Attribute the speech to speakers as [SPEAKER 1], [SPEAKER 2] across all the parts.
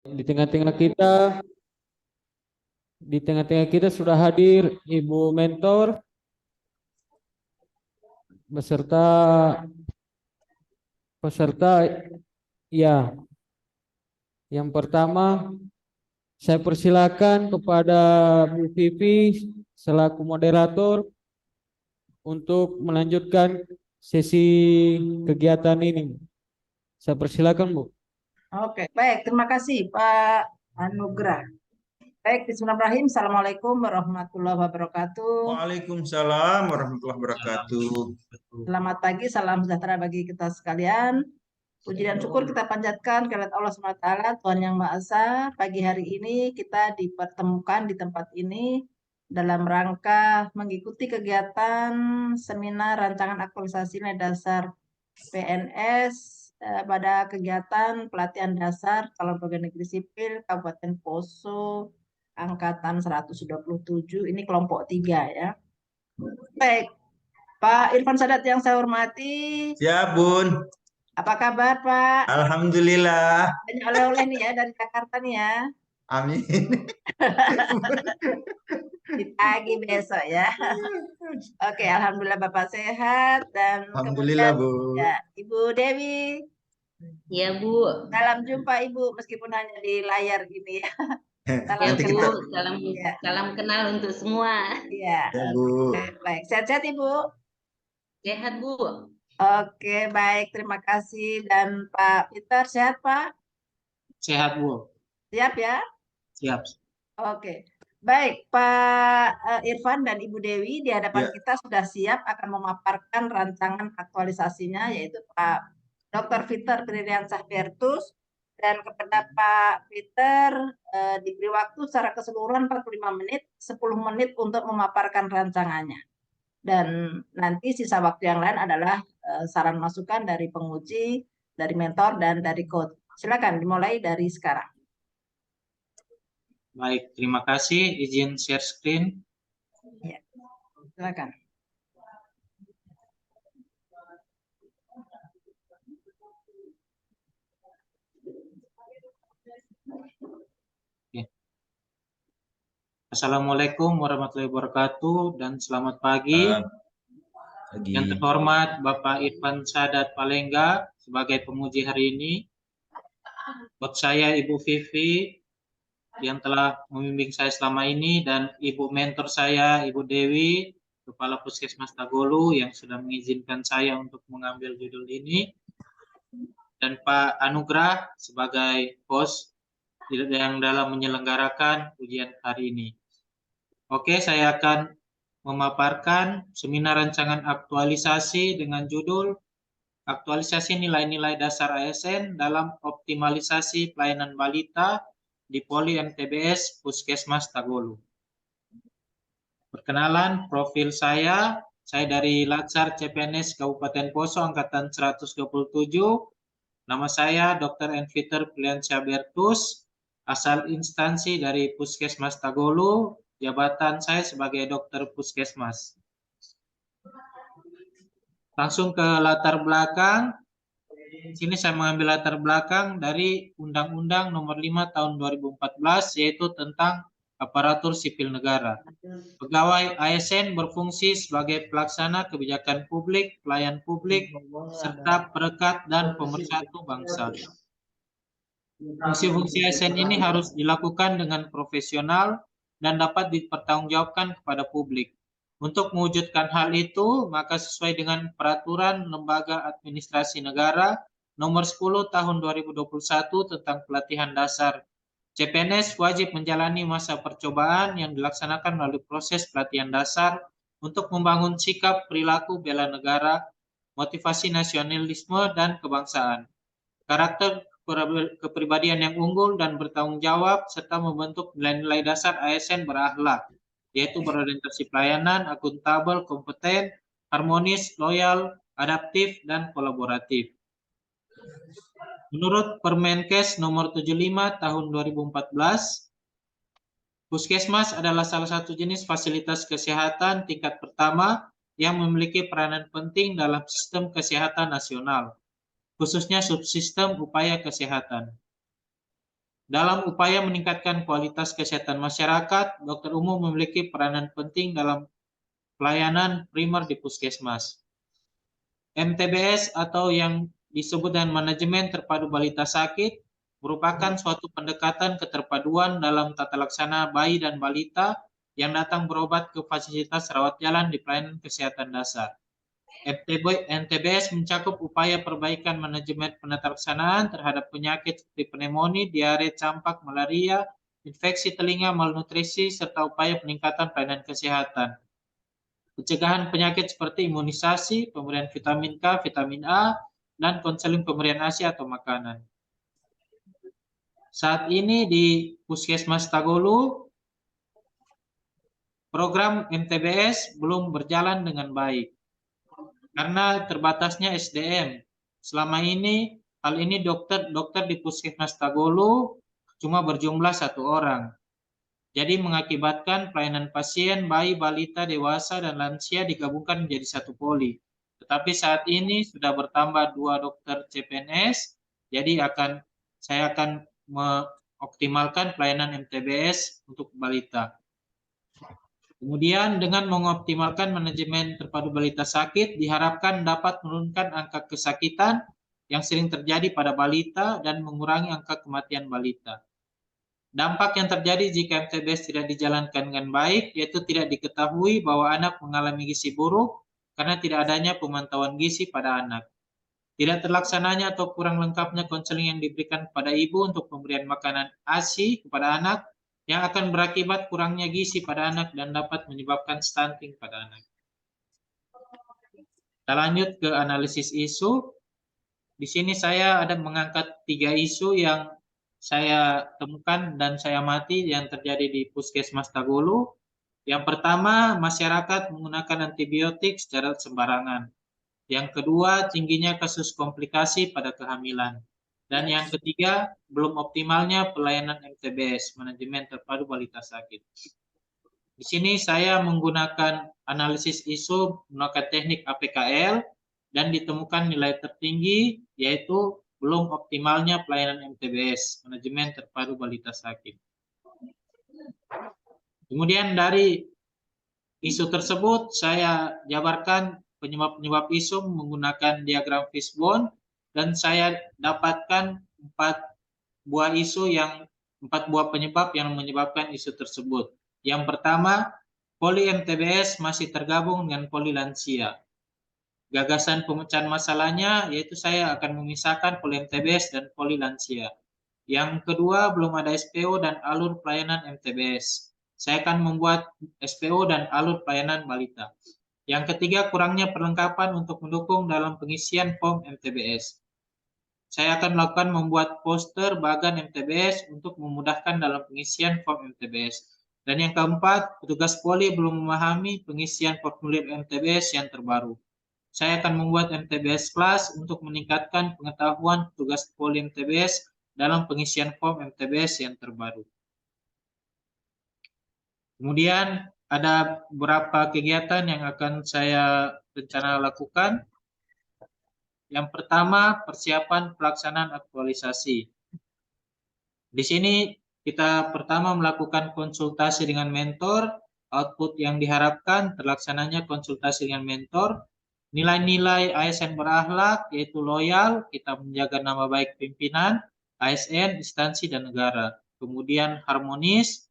[SPEAKER 1] Di tengah-tengah kita, di tengah-tengah kita sudah hadir Ibu Mentor beserta peserta. Ya, yang pertama saya persilakan kepada Bu Vivi selaku moderator untuk melanjutkan sesi kegiatan ini. Saya persilakan, Bu.
[SPEAKER 2] Oke, baik. Terima kasih Pak Anugrah. Baik, bismillahirrahmanirrahim. Assalamualaikum warahmatullahi wabarakatuh.
[SPEAKER 3] Waalaikumsalam warahmatullahi wabarakatuh.
[SPEAKER 2] Selamat pagi, salam sejahtera bagi kita sekalian. Puji dan syukur kita panjatkan kehadirat Allah SWT, Tuhan Yang Maha Esa. Pagi hari ini kita dipertemukan di tempat ini dalam rangka mengikuti kegiatan seminar rancangan aktualisasi nilai dasar PNS pada kegiatan pelatihan dasar calon pegawai negeri sipil Kabupaten Poso angkatan 127. Ini kelompok 3 ya. Baik, Pak Irfan Sadat yang saya hormati.
[SPEAKER 3] Ya, Bun.
[SPEAKER 2] Apa kabar, Pak?
[SPEAKER 3] Alhamdulillah.
[SPEAKER 2] Banyak oleh-oleh nih ya dari Jakarta nih ya.
[SPEAKER 3] Amin.
[SPEAKER 2] Ditagi besok ya. Oke, alhamdulillah Bapak sehat dan
[SPEAKER 3] Alhamdulillah,
[SPEAKER 2] kemudian
[SPEAKER 3] Bu.
[SPEAKER 2] ya, Ibu Dewi.
[SPEAKER 4] Ya Bu,
[SPEAKER 2] Salam jumpa Ibu meskipun hanya di layar gini ya. Salam
[SPEAKER 4] ya
[SPEAKER 3] Nanti
[SPEAKER 4] Bu,
[SPEAKER 3] kita
[SPEAKER 2] ya.
[SPEAKER 4] salam kenal untuk semua.
[SPEAKER 2] Iya.
[SPEAKER 3] ya, Bu.
[SPEAKER 2] Baik, sehat-sehat Ibu.
[SPEAKER 4] Sehat Bu.
[SPEAKER 2] Oke, baik, terima kasih. Dan Pak Peter, sehat Pak?
[SPEAKER 5] Sehat Bu.
[SPEAKER 2] Siap ya?
[SPEAKER 5] Siap.
[SPEAKER 2] Oke, baik Pak Irfan dan Ibu Dewi, di hadapan
[SPEAKER 3] Ya.
[SPEAKER 2] kita sudah siap akan memaparkan rancangan aktualisasinya, yaitu Pak Dr. Peter Briliansah Bertus. Dan kepada Pak Peter diberi waktu secara keseluruhan 45 menit, 10 menit untuk memaparkan rancangannya. Dan nanti sisa waktu yang lain adalah saran masukan dari penguji, dari mentor, dan dari coach. Silakan dimulai dari sekarang.
[SPEAKER 5] Baik, terima kasih. Izin share screen.
[SPEAKER 2] Ya, silakan.
[SPEAKER 5] Assalamualaikum warahmatullahi wabarakatuh dan selamat pagi. Yang terhormat Bapak Irfan Sadat Palengga sebagai penguji hari ini. Buat saya Ibu Vivi yang telah membimbing saya selama ini dan Ibu mentor saya Ibu Dewi, Kepala Puskesmas Tagolu yang sudah mengizinkan saya untuk mengambil judul ini. Dan Pak Anugrah sebagai host yang dalam menyelenggarakan ujian hari ini. Oke, saya akan memaparkan seminar rancangan aktualisasi dengan judul Aktualisasi Nilai-Nilai Dasar ASN dalam Optimalisasi Pelayanan Balita di Poli MTBS Puskesmas Tagolu. Perkenalan, profil saya dari Latsar CPNS Kabupaten Poso Angkatan 127. Nama saya Dr. Peter Briliansah Bertus, asal instansi dari Puskesmas Tagolu. Jabatan saya sebagai dokter puskesmas. Langsung ke latar belakang. Di sini saya mengambil latar belakang dari Undang-Undang Nomor 5 Tahun 2014 yaitu tentang aparatur sipil negara. Pegawai ASN berfungsi sebagai pelaksana kebijakan publik, pelayan publik, serta perekat dan pemersatu bangsa. Fungsi-fungsi ASN ini harus dilakukan dengan profesional dan dapat dipertanggungjawabkan kepada publik. Untuk mewujudkan hal itu, maka sesuai dengan Peraturan Lembaga Administrasi Negara Nomor 10 Tahun 2021 tentang Pelatihan Dasar, CPNS wajib menjalani masa percobaan yang dilaksanakan melalui proses pelatihan dasar untuk membangun sikap perilaku bela negara, motivasi nasionalisme dan kebangsaan, karakter kepribadian yang unggul dan bertanggung jawab, serta membentuk nilai-nilai dasar ASN berakhlak, yaitu berorientasi pelayanan, akuntabel, kompeten, harmonis, loyal, adaptif, dan kolaboratif. Menurut Permenkes nomor 75 tahun 2014, Puskesmas adalah salah satu jenis fasilitas kesehatan tingkat pertama yang memiliki peranan penting dalam sistem kesehatan nasional, khususnya subsistem upaya kesehatan. Dalam upaya meningkatkan kualitas kesehatan masyarakat, dokter umum memiliki peranan penting dalam pelayanan primer di puskesmas. MTBS atau yang disebut dengan manajemen terpadu balita sakit merupakan suatu pendekatan keterpaduan dalam tata laksana bayi dan balita yang datang berobat ke fasilitas rawat jalan di pelayanan kesehatan dasar. MTBS mencakup upaya perbaikan manajemen penatalaksanaan terhadap penyakit seperti pneumonia, diare, campak, malaria, infeksi telinga, malnutrisi, serta upaya peningkatan pelayanan kesehatan. Pencegahan penyakit seperti imunisasi, pemberian vitamin K, vitamin A, dan konseling pemberian ASI atau makanan. Saat ini di Puskesmas Tagolu, program MTBS belum berjalan dengan baik karena terbatasnya SDM. Selama ini, hal ini dokter di Puskesmas Tagolu cuma berjumlah 1 orang. Jadi mengakibatkan pelayanan pasien, bayi, balita, dewasa, dan lansia digabungkan menjadi 1 poli. Tetapi saat ini sudah bertambah 2 dokter CPNS, jadi saya akan mengoptimalkan pelayanan MTBS untuk balita. Kemudian dengan mengoptimalkan manajemen terpadu balita sakit, diharapkan dapat menurunkan angka kesakitan yang sering terjadi pada balita dan mengurangi angka kematian balita. Dampak yang terjadi jika MTBS tidak dijalankan dengan baik, yaitu tidak diketahui bahwa anak mengalami gizi buruk karena tidak adanya pemantauan gizi pada anak. Tidak terlaksananya atau kurang lengkapnya konseling yang diberikan kepada ibu untuk pemberian makanan ASI kepada anak, yang akan berakibat kurangnya gizi pada anak dan dapat menyebabkan stunting pada anak. Kita lanjut ke analisis isu. Di sini saya ada mengangkat 3 isu yang saya temukan dan saya amati yang terjadi di Puskesmas Tagolu. Yang pertama, masyarakat menggunakan antibiotik secara sembarangan. Yang kedua, tingginya kasus komplikasi pada kehamilan. Dan yang ketiga, belum optimalnya pelayanan MTBS, manajemen terpadu balita sakit. Di sini saya menggunakan analisis isu menggunakan teknik APKL dan ditemukan nilai tertinggi, yaitu belum optimalnya pelayanan MTBS, manajemen terpadu balita sakit. Kemudian dari isu tersebut saya jabarkan penyebab-penyebab isu menggunakan diagram fishbone. Dan saya dapatkan 4 buah penyebab yang menyebabkan isu tersebut. Yang pertama, poli MTBS masih tergabung dengan poli lansia. Gagasan pemecahan masalahnya yaitu saya akan memisahkan poli MTBS dan poli lansia. Yang kedua, belum ada SPO dan alur pelayanan MTBS. Saya akan membuat SPO dan alur pelayanan balita. Yang ketiga, kurangnya perlengkapan untuk mendukung dalam pengisian form MTBS. Saya akan melakukan membuat poster bagan MTBS untuk memudahkan dalam pengisian form MTBS. Dan yang keempat, petugas poli belum memahami pengisian formulir MTBS yang terbaru. Saya akan membuat MTBS Plus untuk meningkatkan pengetahuan petugas poli MTBS dalam pengisian form MTBS yang terbaru. Kemudian ada beberapa kegiatan yang akan saya rencana lakukan. Yang pertama, persiapan pelaksanaan aktualisasi. Di sini kita pertama melakukan konsultasi dengan mentor, output yang diharapkan terlaksananya konsultasi dengan mentor, nilai-nilai ASN berakhlak yaitu loyal, kita menjaga nama baik pimpinan, ASN, instansi, dan negara. Kemudian harmonis,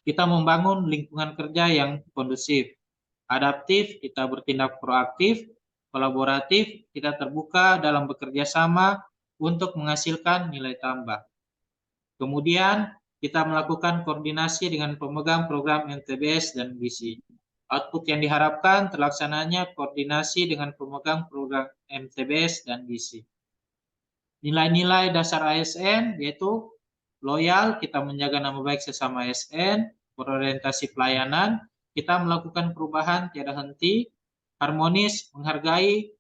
[SPEAKER 5] kita membangun lingkungan kerja yang kondusif. Adaptif, kita bertindak proaktif. Kolaboratif, kita terbuka dalam bekerja sama untuk menghasilkan nilai tambah. Kemudian, kita melakukan koordinasi dengan pemegang program MTBS dan gizi. Output yang diharapkan terlaksananya koordinasi dengan pemegang program MTBS dan gizi. Nilai-nilai dasar ASN yaitu loyal, kita menjaga nama baik sesama ASN, berorientasi pelayanan, kita melakukan perubahan tiada henti, harmonis, menghargai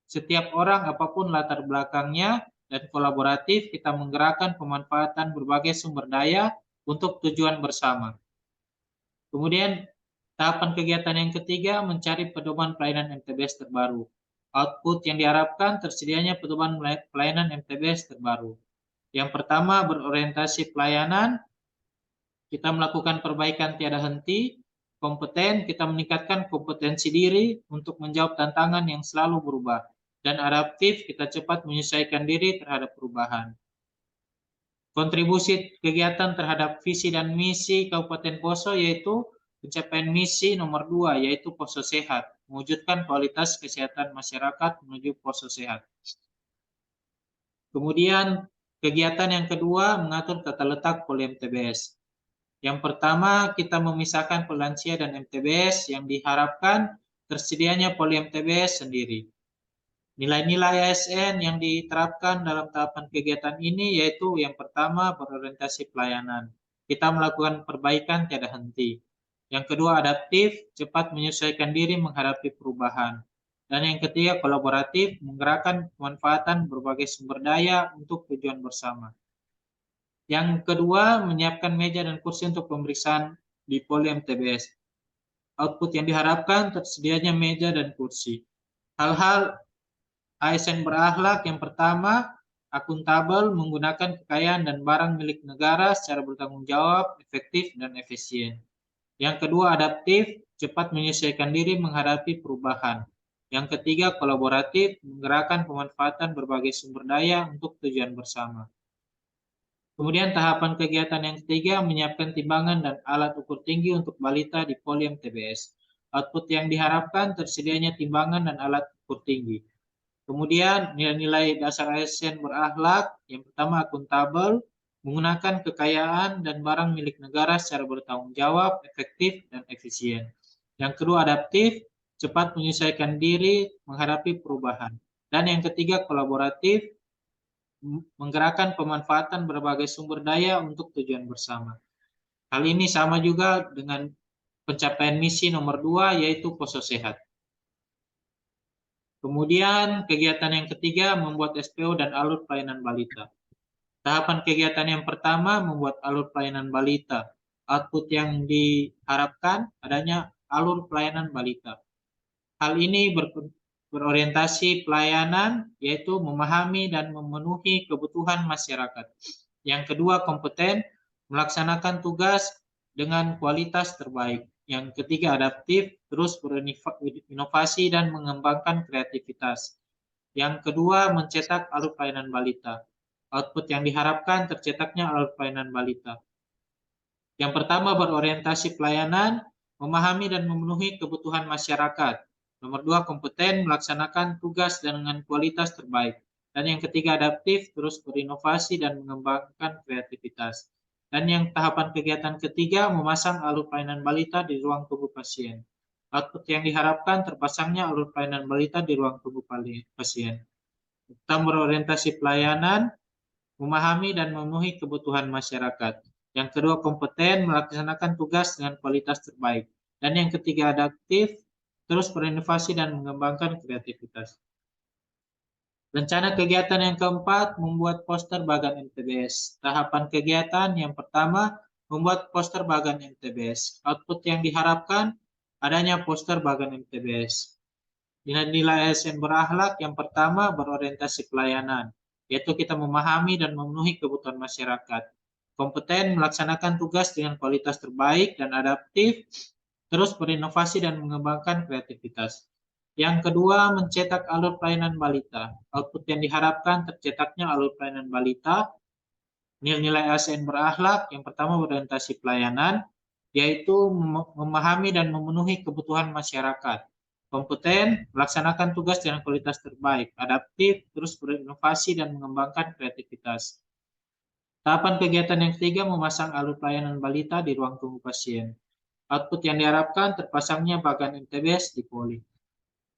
[SPEAKER 5] setiap orang apapun latar belakangnya, dan kolaboratif, kita menggerakkan pemanfaatan berbagai sumber daya untuk tujuan bersama. Kemudian tahapan kegiatan yang ketiga, mencari pedoman pelayanan MTBS terbaru. Output yang diharapkan tersedianya pedoman pelayanan MTBS terbaru. Yang pertama berorientasi pelayanan, kita melakukan perbaikan tiada henti. Kompeten, kita meningkatkan kompetensi diri untuk menjawab tantangan yang selalu berubah. Dan adaptif, kita cepat menyesuaikan diri terhadap perubahan. Kontribusi kegiatan terhadap visi dan misi Kabupaten Poso yaitu pencapaian misi nomor 2, yaitu Poso Sehat, mewujudkan kualitas kesehatan masyarakat menuju Poso Sehat. Kemudian kegiatan yang kedua mengatur tata letak poli MTBS. Yang pertama, kita memisahkan lansia dan MTBS yang diharapkan tersedianya poli MTBS sendiri. Nilai-nilai ASN yang diterapkan dalam tahapan kegiatan ini yaitu yang pertama berorientasi pelayanan. Kita melakukan perbaikan tiada henti. Yang kedua adaptif, cepat menyesuaikan diri menghadapi perubahan. Dan yang ketiga kolaboratif, menggerakkan pemanfaatan berbagai sumber daya untuk tujuan bersama. Yang kedua, menyiapkan meja dan kursi untuk pemeriksaan di poli MTBS. Output yang diharapkan tersedianya meja dan kursi. Hal-hal ASN berakhlak yang pertama, akuntabel, menggunakan kekayaan dan barang milik negara secara bertanggung jawab, efektif, dan efisien. Yang kedua, adaptif, cepat menyesuaikan diri menghadapi perubahan. Yang ketiga, kolaboratif, menggerakkan pemanfaatan berbagai sumber daya untuk tujuan bersama. Kemudian tahapan kegiatan yang ketiga, menyiapkan timbangan dan alat ukur tinggi untuk balita di poli MTBS. Output yang diharapkan tersedianya timbangan dan alat ukur tinggi. Kemudian nilai-nilai dasar ASN berakhlak, yang pertama akuntabel, menggunakan kekayaan dan barang milik negara secara bertanggung jawab, efektif, dan efisien. Yang kedua adaptif, cepat menyesuaikan diri menghadapi perubahan. Dan yang ketiga kolaboratif, menggerakkan pemanfaatan berbagai sumber daya untuk tujuan bersama. Hal ini sama juga dengan pencapaian misi nomor 2 yaitu Poso Sehat. Kemudian kegiatan yang ketiga membuat SPO dan alur pelayanan balita. Tahapan kegiatan yang pertama membuat alur pelayanan balita. Output yang diharapkan adanya alur pelayanan balita. Hal ini berorientasi pelayanan yaitu memahami dan memenuhi kebutuhan masyarakat. Yang kedua kompeten, melaksanakan tugas dengan kualitas terbaik. Yang ketiga adaptif, terus berinovasi dan mengembangkan kreativitas. Yang kedua mencetak alur pelayanan balita. Output yang diharapkan tercetaknya alur pelayanan balita. Yang pertama berorientasi pelayanan, memahami dan memenuhi kebutuhan masyarakat. Nomor 2 kompeten, melaksanakan tugas dengan kualitas terbaik. Dan yang ketiga adaptif, terus berinovasi dan mengembangkan kreativitas. Dan yang tahapan kegiatan ketiga, memasang alur pelayanan balita di ruang tunggu pasien. Output yang diharapkan terpasangnya alur pelayanan balita di ruang tunggu pasien. Kita berorientasi pelayanan, memahami dan memenuhi kebutuhan masyarakat. Yang kedua kompeten, melaksanakan tugas dengan kualitas terbaik. Dan yang ketiga adaptif, terus berinovasi dan mengembangkan kreativitas. Rencana kegiatan yang keempat, membuat poster bagan MTBS. Tahapan kegiatan yang pertama, membuat poster bagan MTBS. Output yang diharapkan, adanya poster bagan MTBS. Nilai-nilai ASN berakhlak yang pertama, berorientasi pelayanan, yaitu kita memahami dan memenuhi kebutuhan masyarakat. Kompeten, melaksanakan tugas dengan kualitas terbaik dan adaptif, terus berinovasi dan mengembangkan kreativitas. Yang kedua, mencetak alur pelayanan balita. Output yang diharapkan tercetaknya alur pelayanan balita. Nilai-nilai ASN berakhlak, yang pertama berorientasi pelayanan, yaitu memahami dan memenuhi kebutuhan masyarakat. Kompeten, melaksanakan tugas dengan kualitas terbaik, adaptif, terus berinovasi dan mengembangkan kreativitas. Tahapan kegiatan yang ketiga, memasang alur pelayanan balita di ruang tunggu pasien. Output yang diharapkan terpasangnya bagan MTBS di poli.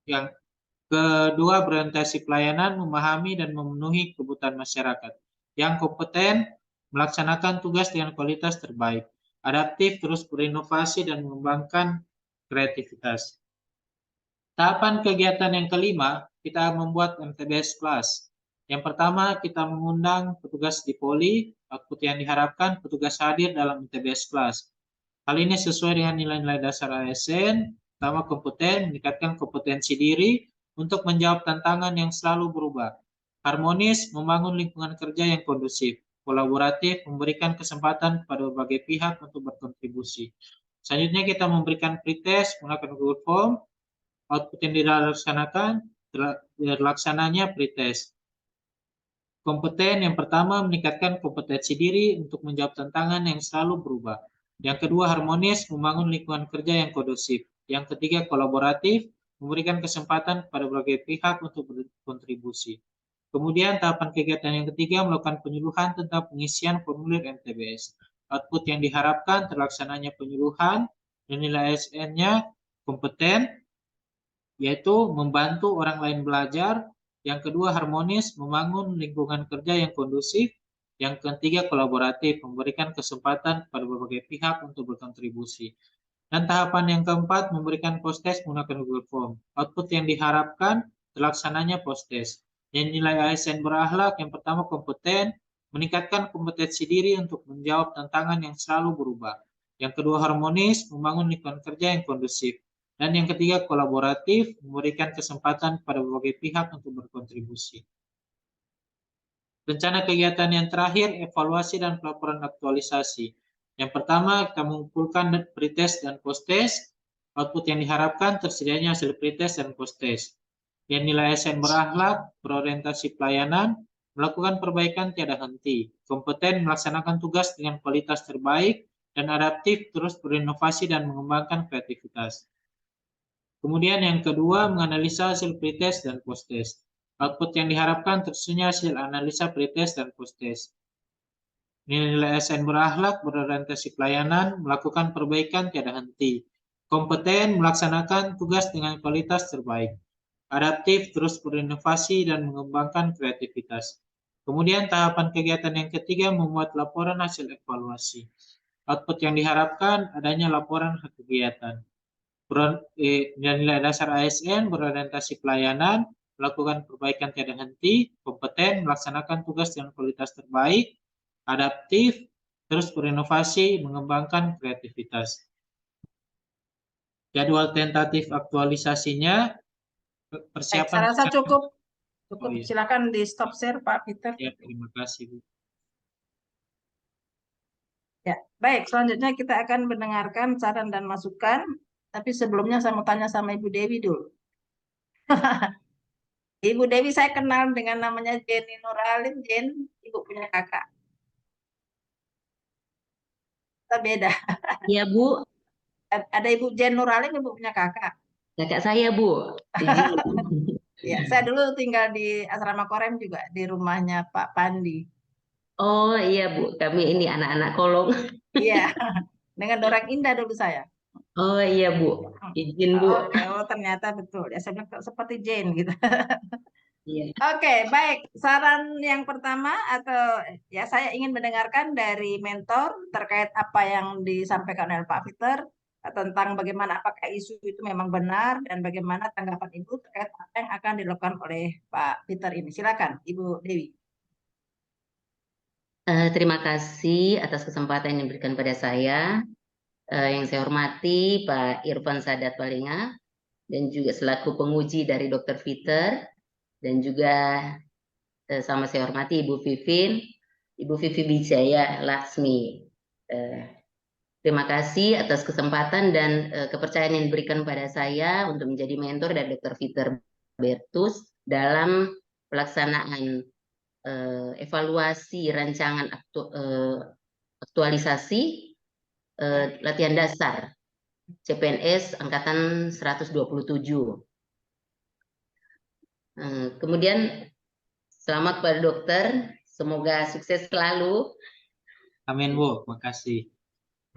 [SPEAKER 5] Yang kedua, berorientasi pelayanan, memahami dan memenuhi kebutuhan masyarakat. Yang kompeten, melaksanakan tugas dengan kualitas terbaik. Adaptif, terus berinovasi dan mengembangkan kreativitas. Tahapan kegiatan yang kelima, kita membuat MTBS Plus. Yang pertama, kita mengundang petugas di poli. Output yang diharapkan, petugas hadir dalam MTBS Plus. Hal ini sesuai dengan nilai-nilai dasar ASN. Pertama, kompeten, meningkatkan kompetensi diri untuk menjawab tantangan yang selalu berubah. Harmonis, membangun lingkungan kerja yang kondusif. kolaboratif, memberikan kesempatan kepada berbagai pihak untuk berkontribusi. Selanjutnya kita memberikan pretest menggunakan Google Form. Output yang dilaksananya pretest. Kompeten yang pertama meningkatkan kompetensi diri untuk menjawab tantangan yang selalu berubah. Yang kedua harmonis, membangun lingkungan kerja yang kondusif. Yang ketiga kolaboratif, memberikan kesempatan kepada berbagai pihak untuk berkontribusi. Kemudian tahapan kegiatan yang ketiga melakukan penyuluhan tentang pengisian formulir MTBS. Output yang diharapkan terlaksananya penyuluhan dan nilai ASN-nya kompeten, yaitu membantu orang lain belajar. Yang kedua harmonis, membangun lingkungan kerja yang kondusif. Yang ketiga kolaboratif, memberikan kesempatan kepada berbagai pihak untuk berkontribusi. Dan tahapan yang keempat memberikan post-test menggunakan Google Form. Output yang diharapkan terlaksananya post-test. Yang nilai ASN berakhlak yang pertama kompeten, meningkatkan kompetensi diri untuk menjawab tantangan yang selalu berubah. Yang kedua harmonis, membangun lingkungan kerja yang kondusif. Dan yang ketiga kolaboratif, memberikan kesempatan kepada berbagai pihak untuk berkontribusi. Rencana kegiatan yang terakhir, evaluasi dan pelaporan aktualisasi. Yang pertama, kita mengumpulkan pretest dan post-test. Output yang diharapkan tersedianya hasil pretest dan post-test. Yang nilai ASN berakhlak, berorientasi pelayanan, melakukan perbaikan tiada henti, kompeten melaksanakan tugas dengan kualitas terbaik, dan adaptif terus berinovasi dan mengembangkan kreativitas. Kemudian yang kedua, menganalisa hasil pretest dan post-test. Output yang diharapkan tersusunnya hasil analisa pretest dan post-test. Nilai ASN berakhlak, berorientasi pelayanan, melakukan perbaikan tiada henti. Kompeten melaksanakan tugas dengan kualitas terbaik. Adaptif terus berinovasi dan mengembangkan kreativitas. Kemudian tahapan kegiatan yang ketiga, membuat laporan hasil evaluasi. Output yang diharapkan adanya laporan kegiatan. Nilai dasar ASN berorientasi pelayanan, melakukan perbaikan tiada henti, kompeten, melaksanakan tugas dengan kualitas terbaik, adaptif, terus berinovasi, mengembangkan kreativitas. Jadwal tentatif aktualisasinya, persiapan.
[SPEAKER 2] Saya rasa cukup.
[SPEAKER 5] Oh, iya.
[SPEAKER 2] Silakan di stop share Pak Peter.
[SPEAKER 5] Ya, terima kasih Bu.
[SPEAKER 2] Ya, baik. Selanjutnya kita akan mendengarkan saran dan masukan. Tapi sebelumnya saya mau tanya sama Ibu Dewi dulu. Ibu Dewi saya kenal dengan namanya Jenny Nuralin. Jen, Ibu punya kakak. Kita beda.
[SPEAKER 4] Iya Bu,
[SPEAKER 2] Ada Ibu Jen Nuralin, Ibu punya kakak.
[SPEAKER 4] kakak saya Bu.
[SPEAKER 2] Ya, saya dulu tinggal di Asrama Korem juga, di rumahnya Pak Pandi.
[SPEAKER 4] Oh iya Bu, kami ini anak-anak kolong.
[SPEAKER 2] Iya, dengan Dorang Indah dulu saya.
[SPEAKER 4] Oh iya Bu, izin Bu.
[SPEAKER 2] Oh, ternyata betul. Ya, saya bilang kok seperti Jane gitu.
[SPEAKER 4] Iya.
[SPEAKER 2] Oke, baik. Saran yang pertama atau ya saya ingin mendengarkan dari mentor terkait apa yang disampaikan oleh Pak Peter tentang bagaimana apakah isu itu memang benar dan bagaimana tanggapan Ibu terkait apa yang akan dilakukan oleh Pak Peter ini. Silakan, Ibu Dewi.
[SPEAKER 4] Terima kasih atas kesempatan yang diberikan pada saya. Yang saya hormati Pak Irfan Sadat Palinga dan juga selaku penguji dari Dr. Peter, dan juga sama saya hormati Ibu Vivi Wijaya Laksmi. Terima kasih atas kesempatan dan kepercayaan yang diberikan pada saya untuk menjadi mentor dari Dr. Peter Bertus dalam pelaksanaan evaluasi rancangan aktualisasi latihan dasar CPNS angkatan 127. Kemudian selamat pada dokter, semoga sukses selalu.
[SPEAKER 5] Amin Bu, makasih.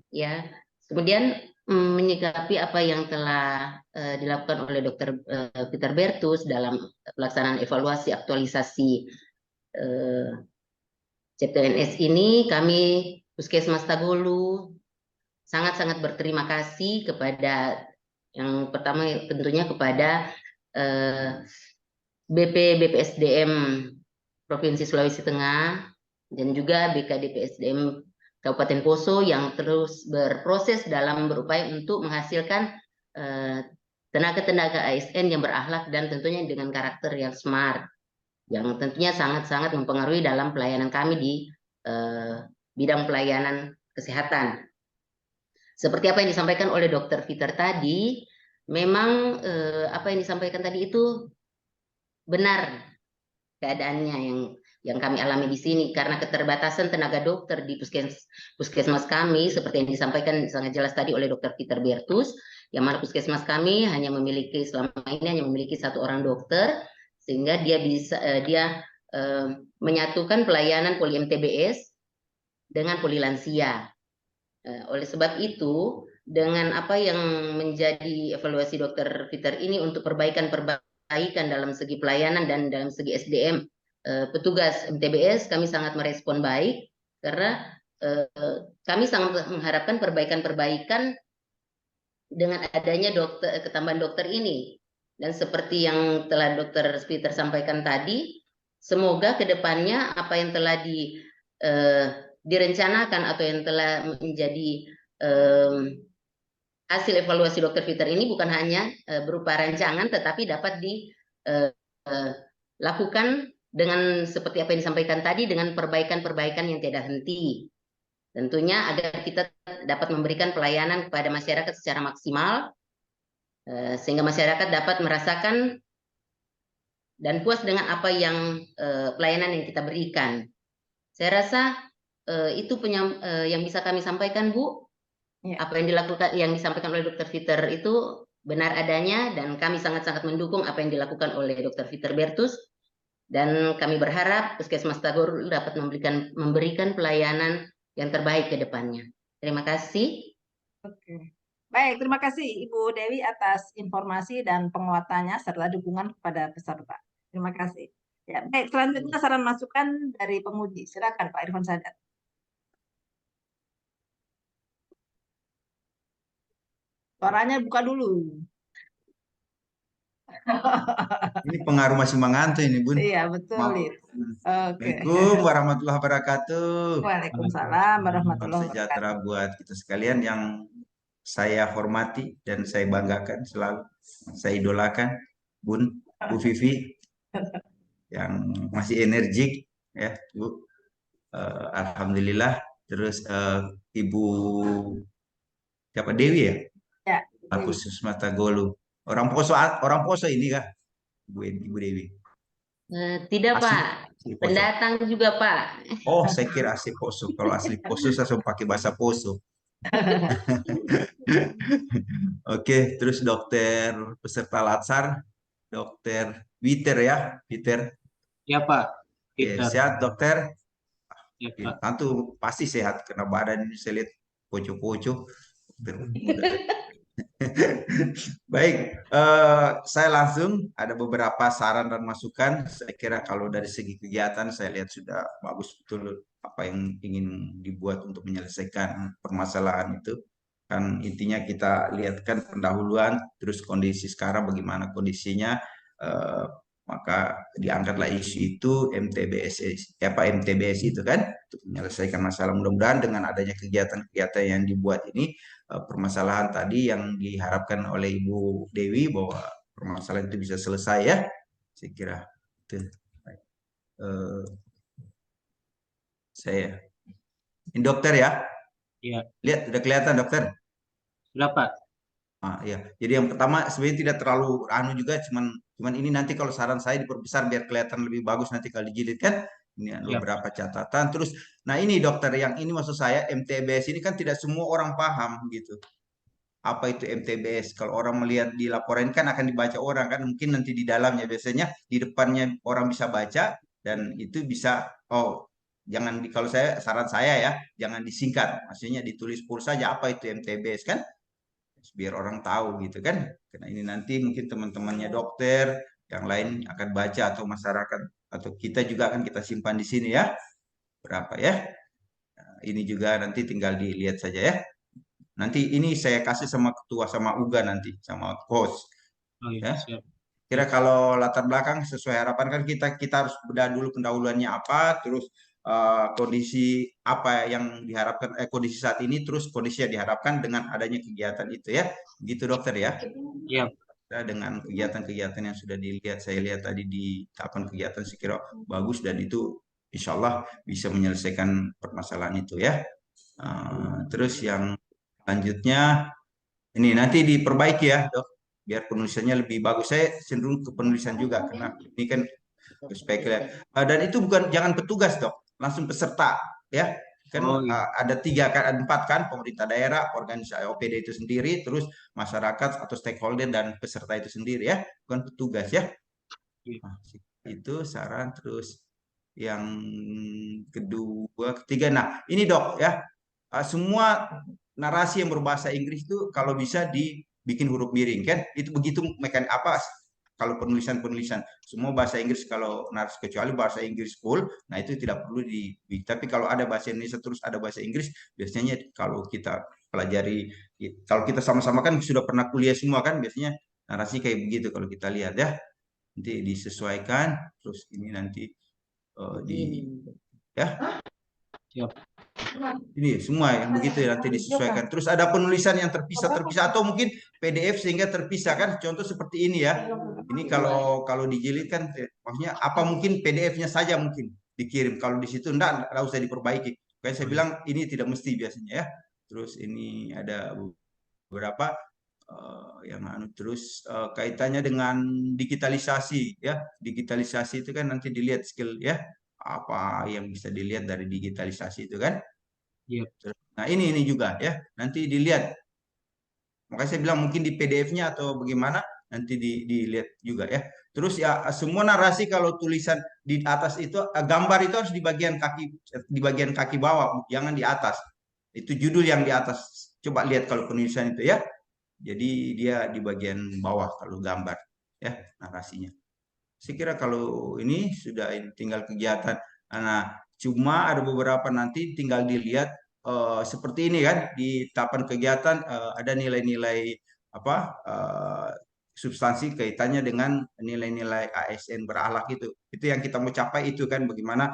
[SPEAKER 4] Ya, kemudian menyikapi apa yang telah dilakukan oleh Dr. Peter Bertus dalam pelaksanaan evaluasi aktualisasi CPNS ini, kami Puskesmas Tagolu sangat-sangat berterima kasih kepada yang pertama tentunya kepada BPSDM Provinsi Sulawesi Tengah dan juga BKDPSDM Kabupaten Poso yang terus berproses dalam berupaya untuk menghasilkan tenaga-tenaga ASN yang berakhlak dan tentunya dengan karakter yang smart, yang tentunya sangat-sangat mempengaruhi dalam pelayanan kami di bidang pelayanan kesehatan. Seperti apa yang disampaikan oleh Dr. Peter tadi, memang apa yang disampaikan tadi itu benar keadaannya yang kami alami di sini karena keterbatasan tenaga dokter di puskesmas kami seperti yang disampaikan sangat jelas tadi oleh Dr. Peter Bertus, yang mana puskesmas kami selama ini hanya memiliki 1 orang dokter sehingga dia bisa menyatukan pelayanan poli MTBS dengan poli lansia. Oleh sebab itu, dengan apa yang menjadi evaluasi Dr. Peter ini untuk perbaikan dalam segi pelayanan dan dalam segi SDM petugas MTBS, kami sangat merespon baik karena kami sangat mengharapkan perbaikan-perbaikan dengan adanya ketambahan dokter ini. Dan seperti yang telah Dr. Peter sampaikan tadi, semoga ke depannya apa yang telah direncanakan atau yang telah menjadi hasil evaluasi Dr. Peter ini bukan hanya berupa rancangan, tetapi dapat dilakukan dengan seperti apa yang disampaikan tadi, dengan perbaikan-perbaikan yang tidak henti. Tentunya agar kita dapat memberikan pelayanan kepada masyarakat secara maksimal, sehingga masyarakat dapat merasakan dan puas dengan apa yang pelayanan yang kita berikan. Saya rasa itu yang bisa kami sampaikan, Bu. Ya. Apa yang yang disampaikan oleh Dr. Peter itu benar adanya dan kami sangat-sangat mendukung apa yang dilakukan oleh Dr. Peter Bertus. Dan kami berharap Puskesmas Tagor dapat memberikan pelayanan yang terbaik ke depannya. Terima kasih.
[SPEAKER 2] Oke. Baik, terima kasih Ibu Dewi atas informasi dan penguatannya serta dukungan kepada peserta. Terima kasih. Ya, baik, selanjutnya saran masukan dari penguji. Silakan Pak Irfan Sadat. Suaranya buka dulu.
[SPEAKER 3] Ini pengaruh masih mengantuk ini, Bun.
[SPEAKER 2] Iya, betul.
[SPEAKER 3] Assalamualaikum warahmatullahi wabarakatuh.
[SPEAKER 2] Waalaikumsalam warahmatullahi
[SPEAKER 3] wabarakatuh. Sejahtera buat kita sekalian yang saya hormati dan saya banggakan selalu. Saya idolakan, Bun, Bu Vivi, yang masih energik, ya, Bu. Alhamdulillah. Terus Ibu siapa Dewi ya?
[SPEAKER 2] Ya.
[SPEAKER 3] Puskesmas Tagolu. Orang Poso ini kah? Ibu Dewi.
[SPEAKER 4] Tidak,
[SPEAKER 3] asli,
[SPEAKER 4] Pak. Pendatang juga, Pak.
[SPEAKER 3] Oh, saya kira asli Poso. Kalau asli Poso saya sudah pakai bahasa Poso. Oke, terus dokter peserta latsar, Dokter Peter ya, Peter.
[SPEAKER 5] Ya, Pak.
[SPEAKER 3] Oke, sehat dokter?
[SPEAKER 5] Ya, Pak.
[SPEAKER 3] Tentu pasti sehat karena badan ini saya lihat poco-poco. Baik, saya langsung ada beberapa saran dan masukan. Saya kira kalau dari segi kegiatan saya lihat sudah bagus betul apa yang ingin dibuat untuk menyelesaikan permasalahan itu. Kan intinya kita lihatkan pendahuluan, terus kondisi sekarang bagaimana kondisinya, maka diangkatlah isu itu MTBS itu kan untuk menyelesaikan masalah. Mudah-mudahan dengan adanya kegiatan-kegiatan yang dibuat ini, permasalahan tadi yang diharapkan oleh Ibu Dewi bahwa permasalahan itu bisa selesai ya, saya kira itu. Saya ini dokter ya.
[SPEAKER 5] Iya.
[SPEAKER 3] Lihat udah kelihatan dokter.
[SPEAKER 5] Sudah, Pak.
[SPEAKER 3] Ya. Jadi yang pertama sebenarnya tidak terlalu juga, cuman ini nanti kalau saran saya diperbesar biar kelihatan lebih bagus nanti kalau dijilid kan. Ini ada beberapa catatan. Terus, nah ini dokter yang ini maksud saya MTBS ini kan tidak semua orang paham gitu. Apa itu MTBS? Kalau orang melihat di laporan kan akan dibaca orang kan, mungkin nanti di dalamnya biasanya di depannya orang bisa baca dan itu bisa jangan kalau saran saya ya jangan disingkat, maksudnya ditulis full saja apa itu MTBS kan, biar orang tahu gitu kan, karena ini nanti mungkin teman-temannya dokter yang lain akan baca atau masyarakat atau kita juga akan kita simpan di sini ya berapa ya. Nah, ini juga nanti tinggal dilihat saja ya. Nanti ini saya kasih sama ketua sama Uga nanti sama host.
[SPEAKER 5] Iya,
[SPEAKER 3] ya.
[SPEAKER 5] Siap.
[SPEAKER 3] Kira kalau latar belakang sesuai harapan kan kita harus bedah dulu pendahuluannya apa, terus kondisi apa yang diharapkan kondisi saat ini, terus kondisi yang diharapkan dengan adanya kegiatan itu ya, gitu dokter ya.
[SPEAKER 5] Iya.
[SPEAKER 3] Dengan kegiatan-kegiatan yang sudah dilihat, saya lihat tadi di tahapan kegiatan saya kira bagus dan itu insya Allah bisa menyelesaikan permasalahan itu ya. Terus yang selanjutnya ini nanti diperbaiki ya dok, biar penulisannya lebih bagus. Saya cenderung ke penulisan juga karena ini kan supaya dan itu bukan jangan petugas dok, langsung peserta ya. Kan
[SPEAKER 5] Oh, iya.
[SPEAKER 3] ada 3 kan, ada 4 kan, pemerintah daerah, organisasi OPD itu sendiri, terus masyarakat atau stakeholder dan peserta itu sendiri ya, bukan petugas ya.
[SPEAKER 5] Iya.
[SPEAKER 3] Nah, itu saran. Terus yang kedua, ketiga, nah ini dok ya, semua narasi yang berbahasa Inggris itu kalau bisa dibikin huruf miring kan, itu begitu apa kalau penulisan semua bahasa Inggris, kalau narasi kecuali bahasa Inggris full, nah itu tidak perlu tapi kalau ada bahasa Indonesia terus ada bahasa Inggris, biasanya kalau kita pelajari, kalau kita sama-sama kan sudah pernah kuliah semua kan, biasanya narasi kayak begitu kalau kita lihat ya. Nanti disesuaikan, terus ini nanti ya
[SPEAKER 5] Siap.
[SPEAKER 3] ini semua yang begitu ya, nanti disesuaikan. Terus ada penulisan yang terpisah atau mungkin PDF sehingga terpisah kan, contoh seperti ini ya. Ini kalau dijilid kan maksudnya apa, mungkin PDF-nya saja mungkin dikirim, kalau di situ enggak usah diperbaiki. Kayak saya bilang ini tidak mesti biasanya ya. Terus ini ada beberapa yang terus kaitannya dengan digitalisasi ya. Digitalisasi itu kan nanti dilihat skill ya, apa yang bisa dilihat dari digitalisasi itu kan.
[SPEAKER 5] Iya.
[SPEAKER 3] Nah ini juga ya, nanti dilihat. Makanya saya bilang mungkin di PDF-nya atau bagaimana, nanti dilihat juga ya. Terus ya semua narasi kalau tulisan di atas itu, gambar itu harus di bagian kaki bawah, jangan di atas. Itu judul yang di atas. Coba lihat kalau penulisan itu ya. Jadi dia di bagian bawah kalau gambar ya narasinya. Saya kira kalau ini sudah tinggal kegiatan. Nah, cuma ada beberapa nanti tinggal dilihat seperti ini kan, di tahapan kegiatan ada nilai-nilai apa substansi kaitannya dengan nilai-nilai ASN berakhlak itu. Itu yang kita mau capai itu kan, bagaimana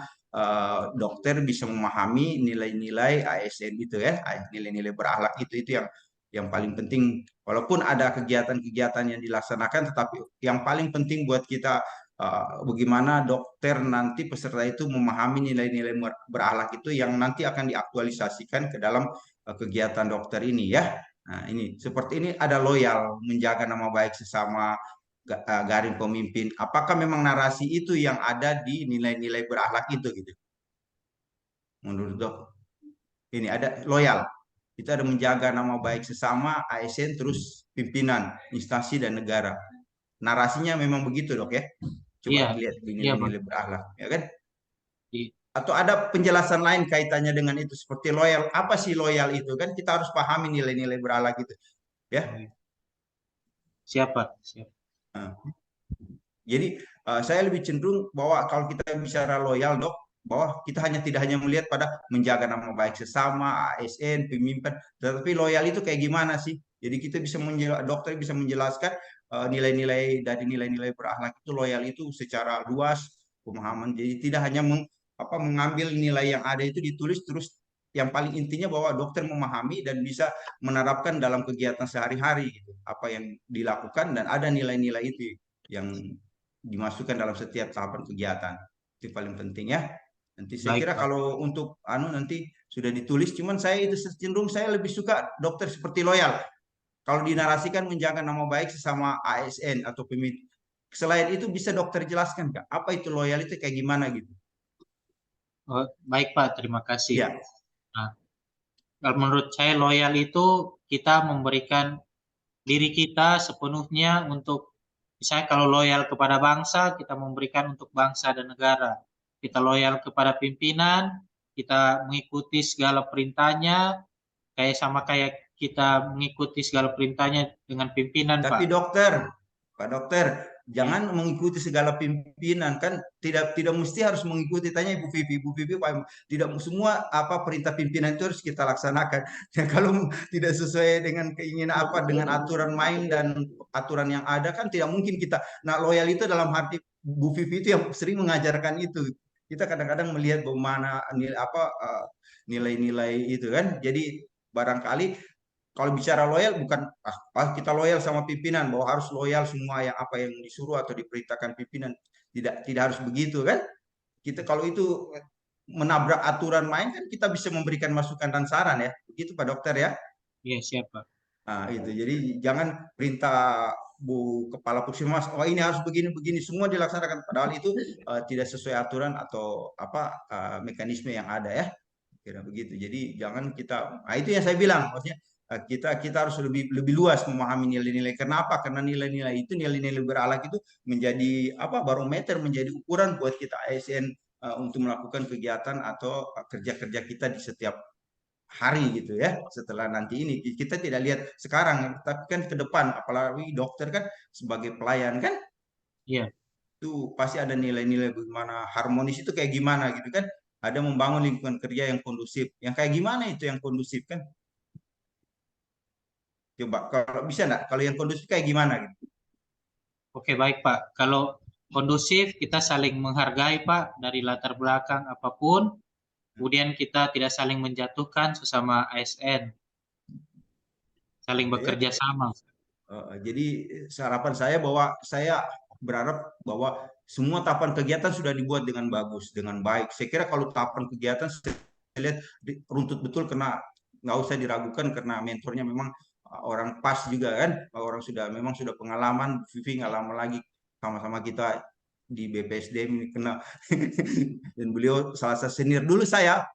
[SPEAKER 3] dokter bisa memahami nilai-nilai ASN itu ya, nilai-nilai berakhlak itu yang paling penting. Walaupun ada kegiatan-kegiatan yang dilaksanakan, tetapi yang paling penting buat kita bagaimana dokter nanti peserta itu memahami nilai-nilai berakhlak itu yang nanti akan diaktualisasikan ke dalam kegiatan dokter ini ya. Nah ini seperti ini, ada loyal, menjaga nama baik sesama, garing pemimpin. Apakah memang narasi itu yang ada di nilai-nilai berakhlak itu gitu? Menurut dok, ini ada loyal. Itu ada menjaga nama baik sesama, ASN, terus pimpinan, instansi, dan negara. Narasinya memang begitu dok ya. Coba
[SPEAKER 5] Iya.
[SPEAKER 3] dilihat di
[SPEAKER 5] Iya,
[SPEAKER 3] nilai-nilai berakhlak, ya kan?
[SPEAKER 5] Iya.
[SPEAKER 3] Atau ada penjelasan lain kaitannya dengan itu, seperti loyal. Apa sih loyal itu kan? Kita harus pahami nilai-nilai berakhlak itu, ya.
[SPEAKER 5] Siapa? Siap.
[SPEAKER 3] Nah, jadi saya lebih cenderung bahwa kalau kita bicara loyal dok, bahwa kita tidak hanya melihat pada menjaga nama baik sesama, ASN, pemimpin, tetapi loyal itu kayak gimana sih? Jadi kita bisa dokter bisa menjelaskan nilai-nilai dari nilai-nilai berakhlak itu, loyal itu secara luas pemahaman. Jadi tidak hanya mengambil nilai yang ada itu ditulis, terus yang paling intinya bahwa dokter memahami dan bisa menerapkan dalam kegiatan sehari-hari gitu, apa yang dilakukan, dan ada nilai-nilai itu yang dimasukkan dalam setiap tahapan kegiatan. Itu paling penting ya. Nanti saya
[SPEAKER 5] Baik,
[SPEAKER 3] kira
[SPEAKER 5] Pak.
[SPEAKER 3] kalau untuk nanti sudah ditulis, cuman saya itu cenderung saya lebih suka dokter seperti loyal. Kalau dinarasikan menjaga nama baik sesama ASN atau pemimpin. Selain itu bisa dokter jelaskan Kak, apa itu loyal itu kayak gimana gitu?
[SPEAKER 5] Oh, baik, Pak. Terima kasih.
[SPEAKER 3] Ya.
[SPEAKER 5] Nah, kalau menurut saya loyal itu kita memberikan diri kita sepenuhnya untuk, misalnya kalau loyal kepada bangsa, kita memberikan untuk bangsa dan negara. Kita loyal kepada pimpinan, kita mengikuti segala perintahnya, kayak kita mengikuti segala perintahnya dengan pimpinan,
[SPEAKER 3] Tapi
[SPEAKER 5] Pak.
[SPEAKER 3] Pak Dokter, jangan mengikuti segala pimpinan kan, tidak mesti harus mengikuti. Tanya Ibu Vivi, tidak semua apa perintah pimpinan itu harus kita laksanakan. Ya, kalau tidak sesuai dengan keinginan dengan aturan main dan aturan yang ada kan tidak mungkin kita. Nah, loyal itu dalam hati Bu Vivi itu yang sering mengajarkan itu. Kita kadang-kadang melihat bagaimana nilai-nilai itu kan. Jadi barangkali kalau bicara loyal bukan kita loyal sama pimpinan, bahwa harus loyal semua yang apa yang disuruh atau diperintahkan pimpinan. Tidak harus begitu kan? kita kalau itu menabrak aturan main kan kita bisa memberikan masukan dan saran ya. Begitu Pak Dokter ya.
[SPEAKER 5] Iya, siap, Pak.
[SPEAKER 3] Nah, itu. Jadi jangan perintah Bu Kepala Puskesmas, oh ini harus begini-begini, semua dilaksanakan. Padahal itu tidak sesuai aturan atau mekanisme yang ada ya. Kira begitu. Jadi jangan kita, nah itu yang saya bilang, maksudnya kita harus lebih luas memahami nilai-nilai. Kenapa? Karena nilai-nilai itu, nilai-nilai berakhlak itu menjadi barometer, menjadi ukuran buat kita ASN untuk melakukan kegiatan atau kerja-kerja kita di setiap hari gitu ya. Setelah nanti ini kita tidak lihat sekarang, tapi kan ke depan, apalagi dokter kan sebagai pelayan kan,
[SPEAKER 5] Iya.
[SPEAKER 3] itu pasti ada nilai-nilai bagaimana harmonis itu kayak gimana gitu kan. Ada membangun lingkungan kerja yang kondusif. Yang kayak gimana itu yang kondusif kan? Coba kalau bisa enggak? Kalau yang kondusif kayak gimana gitu?
[SPEAKER 5] Oke, baik Pak. Kalau kondusif, kita saling menghargai Pak dari latar belakang apapun. Kemudian kita tidak saling menjatuhkan sesama ASN. Saling bekerja sama.
[SPEAKER 3] Jadi harapan saya bahwa saya berharap bahwa semua tahapan kegiatan sudah dibuat dengan bagus, dengan baik. Saya kira kalau tahapan kegiatan saya lihat runtut betul, karena nggak usah diragukan karena mentornya memang orang pas juga kan, orang memang sudah pengalaman. Vivi nggak lama lagi sama-sama kita di BPSDM ini kena dan beliau salah satu senior dulu saya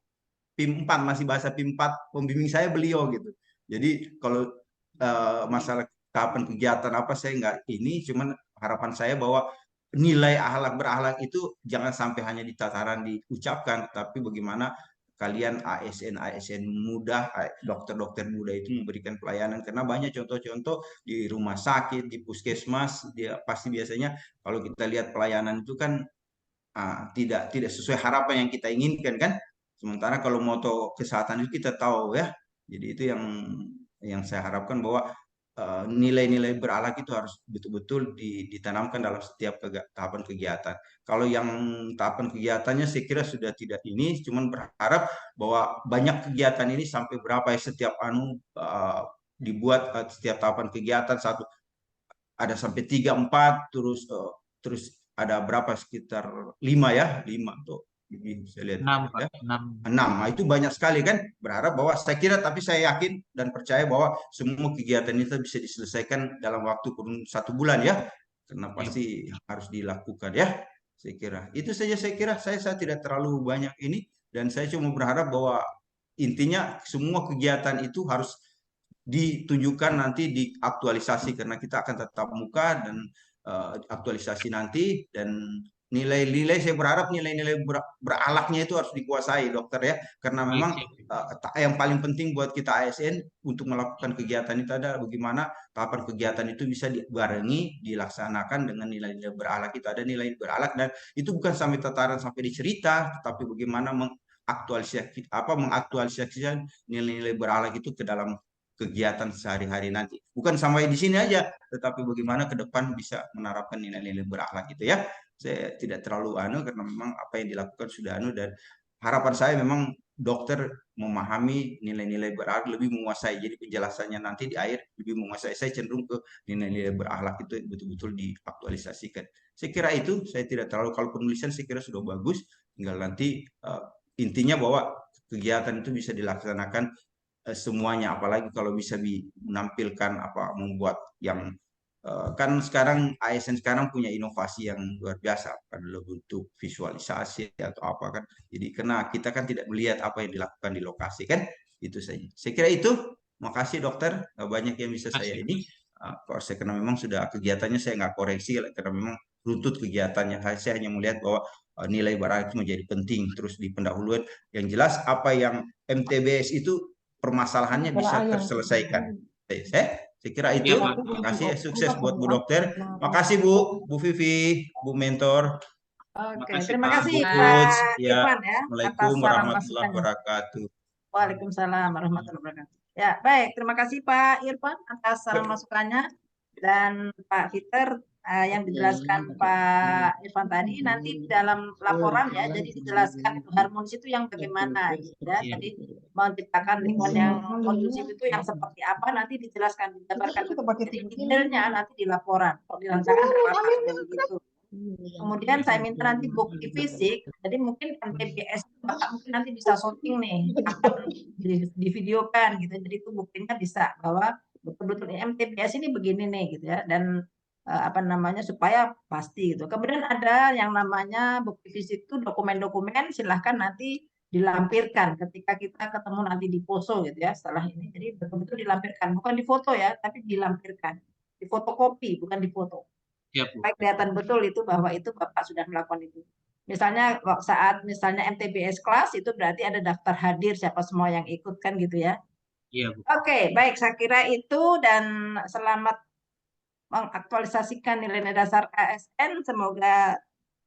[SPEAKER 3] PIM 4, masih bahasa PIM 4, pembimbing saya beliau gitu. Jadi kalau masalah tahapan kegiatan saya nggak ini, cuman harapan saya bahwa nilai akhlak berakhlak itu jangan sampai hanya di tataran diucapkan, tapi bagaimana kalian ASN muda, dokter-dokter muda itu memberikan pelayanan. Karena banyak contoh-contoh di rumah sakit, di puskesmas, dia pasti biasanya kalau kita lihat pelayanan itu kan tidak sesuai harapan yang kita inginkan kan. Sementara kalau moto kesehatan itu kita tahu ya. Jadi itu yang saya harapkan, bahwa nilai-nilai berakhlak itu harus betul-betul ditanamkan dalam setiap tahapan kegiatan. Kalau yang tahapan kegiatannya saya kira sudah tidak ini, cuman berharap bahwa banyak kegiatan ini sampai berapa ya setiap dibuat setiap tahapan kegiatan satu ada sampai 3, 4, terus ada berapa, sekitar 5 tuh. Saya lihat
[SPEAKER 5] 6 Pak.
[SPEAKER 3] ya.
[SPEAKER 5] 6.
[SPEAKER 3] 6. Nah, itu banyak sekali kan. Berharap bahwa tapi saya yakin dan percaya bahwa semua kegiatan itu bisa diselesaikan dalam waktu kurun 1 bulan ya. Karena pasti harus dilakukan ya. Saya kira itu saja. Saya kira saya tidak terlalu banyak ini, dan saya cuma berharap bahwa intinya semua kegiatan itu harus ditunjukkan nanti diaktualisasi, karena kita akan tetap muka dan aktualisasi nanti. Dan nilai-nilai, saya berharap nilai-nilai berakhlaknya itu harus dikuasai dokter ya, karena memang yang paling penting buat kita ASN untuk melakukan kegiatan itu adalah bagaimana tahapan kegiatan itu bisa dibarengi, dilaksanakan dengan nilai-nilai berakhlak. Itu ada nilai berakhlak, dan itu bukan sampai tataran sampai dicerita, tetapi bagaimana mengaktualisasikan nilai-nilai berakhlak itu ke dalam kegiatan sehari-hari nanti. Bukan sampai di sini aja, tetapi bagaimana ke depan bisa menerapkan nilai-nilai berakhlak itu ya. Saya tidak terlalu karena memang apa yang dilakukan sudah dan harapan saya memang dokter memahami nilai-nilai berakhlak, lebih menguasai. Jadi penjelasannya nanti di akhir lebih menguasai. Saya cenderung ke nilai-nilai berakhlak itu betul-betul diaktualisasikan. Saya kira itu, saya tidak terlalu, kalau penulisan saya kira sudah bagus, tinggal nanti intinya bahwa kegiatan itu bisa dilaksanakan semuanya, apalagi kalau bisa menampilkan membuat yang kan sekarang ASN sekarang punya inovasi yang luar biasa pada bentuk visualisasi atau apa kan. Jadi karena kita kan tidak melihat apa yang dilakukan di lokasi kan, itu saja. Saya kira itu. Makasih dokter, banyak yang bisa saya ini. Karena memang sudah kegiatannya saya nggak koreksi karena memang runtut kegiatannya. Saya hanya melihat bahwa nilai berakhlak itu menjadi penting, terus di pendahuluan yang jelas apa yang MTBS itu permasalahannya bisa terselesaikan. Saya kira itu. Terima kasih, sukses buat Bu Dokter. Makasih Bu Vivi, Bu Mentor.
[SPEAKER 2] Oke, terima kasih
[SPEAKER 3] Pak
[SPEAKER 2] Pak
[SPEAKER 3] ya.
[SPEAKER 2] Irfan ya.
[SPEAKER 3] Assalamualaikum warahmatullahi wabarakatuh.
[SPEAKER 2] Waalaikumsalam warahmatullahi wabarakatuh. Ya, baik. Terima kasih Pak Irfan atas saran masukannya, dan Pak Peter yang dijelaskan Pak Irfan tadi nanti di dalam laporan ya, jadi dijelaskan itu harmonis itu yang bagaimana ya. Jadi menciptakan lingkungan yang kondusif itu yang seperti apa, nanti dijelaskan, dijabarkan jadi detailnya nanti di laporan. Kalau dilancarkan begitu. Kemudian saya minta nanti bukti fisik, jadi mungkin MTBS Bapak mungkin nanti bisa shooting nih, akan divideokan gitu. Jadi itu buktinya bisa bahwa betul-betul MTBS ini begini nih gitu ya, dan apa namanya supaya pasti gitu. Kemudian ada yang namanya bukti fisik itu dokumen-dokumen, silahkan nanti dilampirkan ketika kita ketemu nanti di poso gitu ya setelah ini. Jadi betul-betul dilampirkan, bukan difoto ya, tapi dilampirkan, difotokopi bukan difoto.
[SPEAKER 5] Ya, Bu.
[SPEAKER 2] Baik, kelihatan betul itu bahwa itu Bapak sudah melakukan itu. Misalnya saat misalnya MTBS kelas itu berarti ada daftar hadir siapa semua yang ikut kan gitu ya.
[SPEAKER 5] Iya, Bu.
[SPEAKER 2] Oke, baik, saya kira itu, dan selamat mengaktualisasikan nilai dasar ASN. Semoga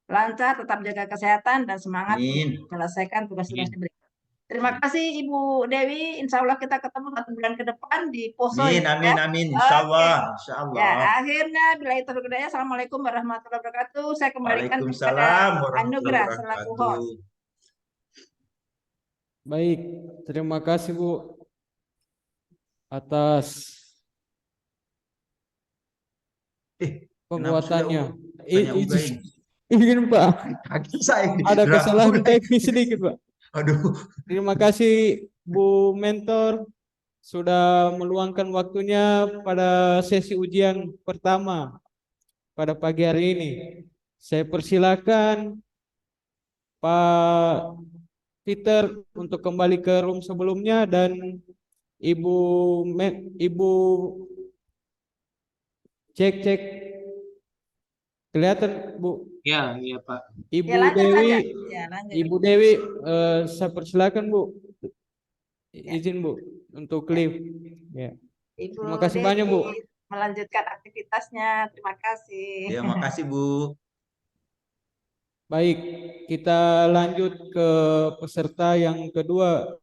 [SPEAKER 2] lancar, tetap jaga kesehatan dan semangat
[SPEAKER 3] Amin.
[SPEAKER 2] menyelesaikan tugas-tugas
[SPEAKER 5] Amin.
[SPEAKER 2] diberikan. Terima kasih Ibu Dewi. Insya Allah kita ketemu 1 bulan ke depan di poso
[SPEAKER 3] Amin,
[SPEAKER 2] ya.
[SPEAKER 3] amin, amin. Insya Allah, insya
[SPEAKER 2] Ya,
[SPEAKER 3] Allah.
[SPEAKER 2] akhirnya bila itu berkedaya. Assalamualaikum warahmatullahi wabarakatuh. Saya kembalikan kepada
[SPEAKER 3] Waalaikumsalam warahmatullahi
[SPEAKER 2] Anugrah selaku
[SPEAKER 3] wabarakatuh.
[SPEAKER 2] host.
[SPEAKER 1] Baik, terima kasih Bu atas penguatannya.
[SPEAKER 3] Tanya Uga ini.
[SPEAKER 1] Izin Pak,
[SPEAKER 3] Kaki saya ini.
[SPEAKER 1] ada
[SPEAKER 3] Drama
[SPEAKER 1] kesalahan
[SPEAKER 3] Uga.
[SPEAKER 1] teknis sedikit Pak.
[SPEAKER 3] Aduh.
[SPEAKER 1] Terima kasih Bu Mentor sudah meluangkan waktunya pada sesi ujian pertama pada pagi hari ini. Saya persilakan Pak Peter untuk kembali ke room sebelumnya, dan Ibu cek kelihatan Bu.
[SPEAKER 5] Ya, iya Pak.
[SPEAKER 1] Ibu
[SPEAKER 2] Ya, lanjut
[SPEAKER 1] Dewi,
[SPEAKER 2] saja. Ya, lanjut.
[SPEAKER 1] Ibu Dewi, saya persilakan Bu.
[SPEAKER 2] Ya.
[SPEAKER 1] Izin Bu untuk klip. Ya.
[SPEAKER 2] Ibu
[SPEAKER 1] Terima kasih banyak Bu.
[SPEAKER 2] Dewi melanjutkan aktivitasnya. Terima kasih.
[SPEAKER 3] Ya, makasih Bu.
[SPEAKER 1] Baik, kita lanjut ke peserta yang kedua.